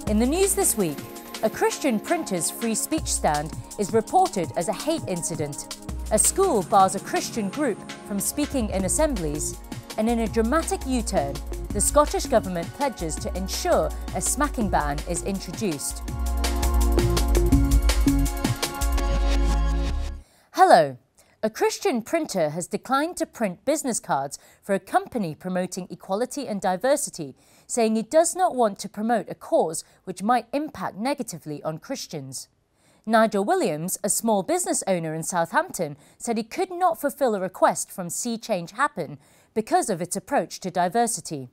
In the news this week, a Christian printer's free speech stand is reported as a hate incident. A school bars a Christian group from speaking in assemblies. And in a dramatic U-turn, the Scottish Government pledges to ensure a smacking ban is introduced. Hello. A Christian printer has declined to print business cards for a company promoting equality and diversity, saying he does not want to promote a cause which might impact negatively on Christians. Nigel Williams, a small business owner in Southampton, said he could not fulfil a request from See Change Happen because of its approach to diversity.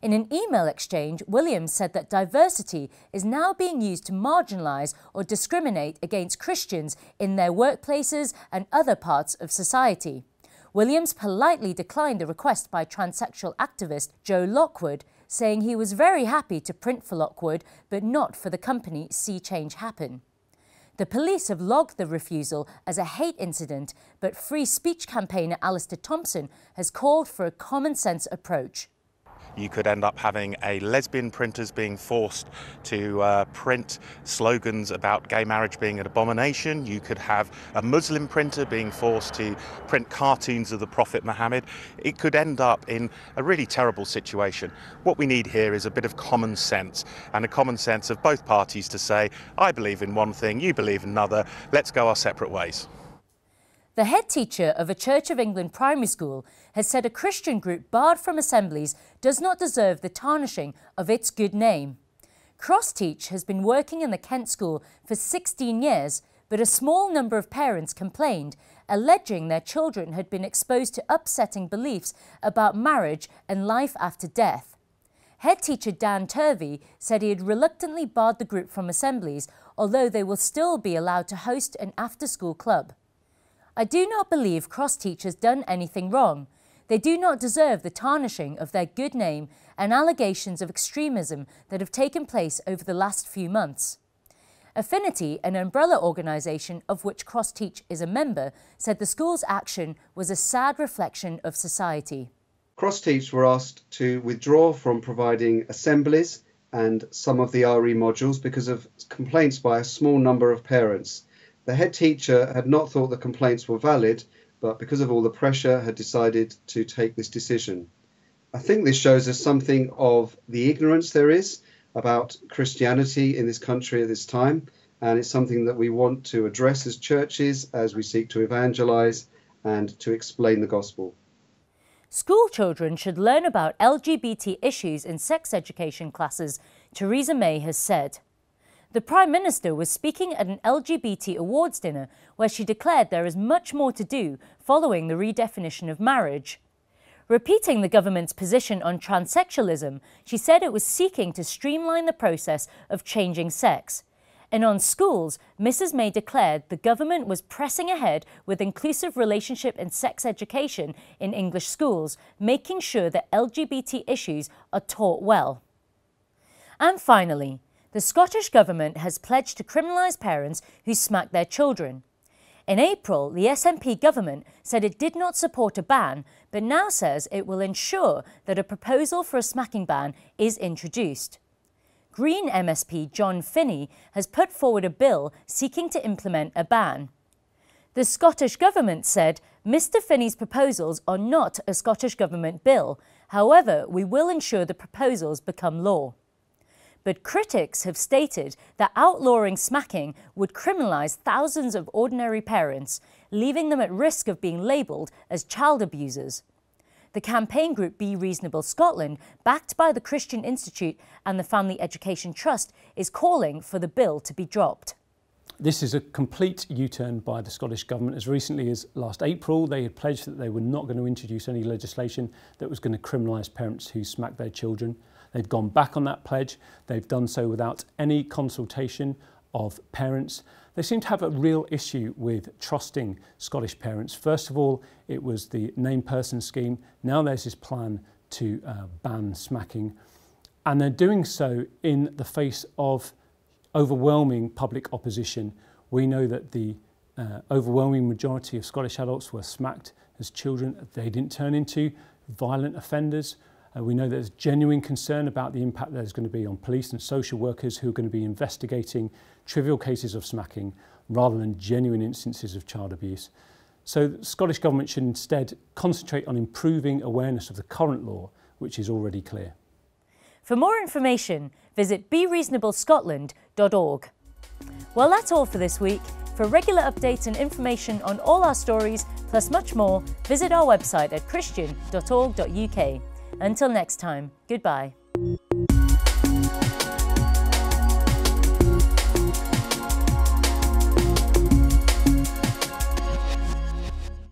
In an email exchange, Williams said that diversity is now being used to marginalise or discriminate against Christians in their workplaces and other parts of society. Williams politely declined the request by transsexual activist Joe Lockwood, saying he was very happy to print for Lockwood but not for the company See Change Happen. The police have logged the refusal as a hate incident, but free speech campaigner Alistair Thompson has called for a common-sense approach. You could end up having a lesbian printers being forced to print slogans about gay marriage being an abomination. You could have a Muslim printer being forced to print cartoons of the Prophet Muhammad. It could end up in a really terrible situation. What we need here is a bit of common sense, and a common sense of both parties to say, I believe in one thing, you believe in another, let's go our separate ways. The head teacher of a Church of England primary school has said a Christian group barred from assemblies does not deserve the tarnishing of its good name. Crossteach has been working in the Kent school for 16 years, but a small number of parents complained, alleging their children had been exposed to upsetting beliefs about marriage and life after death. Head teacher Dan Turvey said he had reluctantly barred the group from assemblies, although they will still be allowed to host an after-school club. I do not believe Crossteach has done anything wrong. They do not deserve the tarnishing of their good name and allegations of extremism that have taken place over the last few months. Affinity, an umbrella organisation of which Crossteach is a member, said the school's action was a sad reflection of society. Crossteach were asked to withdraw from providing assemblies and some of the RE modules because of complaints by a small number of parents. The head teacher had not thought the complaints were valid, but because of all the pressure had decided to take this decision. I think this shows us something of the ignorance there is about Christianity in this country at this time, and it's something that we want to address as churches as we seek to evangelise and to explain the gospel. School children should learn about LGBT issues in sex education classes, Theresa May has said. The Prime Minister was speaking at an LGBT awards dinner where she declared there is much more to do following the redefinition of marriage. Repeating the government's position on transsexualism, she said it was seeking to streamline the process of changing sex. And on schools, Mrs May declared the government was pressing ahead with inclusive relationship and sex education in English schools, making sure that LGBT issues are taught well. And finally, the Scottish Government has pledged to criminalise parents who smack their children. In April, the SNP government said it did not support a ban, but now says it will ensure that a proposal for a smacking ban is introduced. Green MSP John Finney has put forward a bill seeking to implement a ban. The Scottish Government said Mr Finney's proposals are not a Scottish Government bill. However, we will ensure the proposals become law. But critics have stated that outlawing smacking would criminalise thousands of ordinary parents, leaving them at risk of being labelled as child abusers. The campaign group Be Reasonable Scotland, backed by the Christian Institute and the Family Education Trust, is calling for the bill to be dropped. This is a complete U-turn by the Scottish Government. As recently as last April, they had pledged that they were not going to introduce any legislation that was going to criminalise parents who smack their children. They've gone back on that pledge. They've done so without any consultation of parents. They seem to have a real issue with trusting Scottish parents. First of all, it was the named person scheme. Now there's this plan to ban smacking. And they're doing so in the face of overwhelming public opposition. We know that the overwhelming majority of Scottish adults were smacked as children. They didn't turn into violent offenders. We know there's genuine concern about the impact there's going to be on police and social workers who are going to be investigating trivial cases of smacking rather than genuine instances of child abuse. So the Scottish Government should instead concentrate on improving awareness of the current law, which is already clear. For more information, visit bereasonablescotland.org. Well, that's all for this week. For regular updates and information on all our stories, plus much more, visit our website at christian.org.uk. Until next time, goodbye.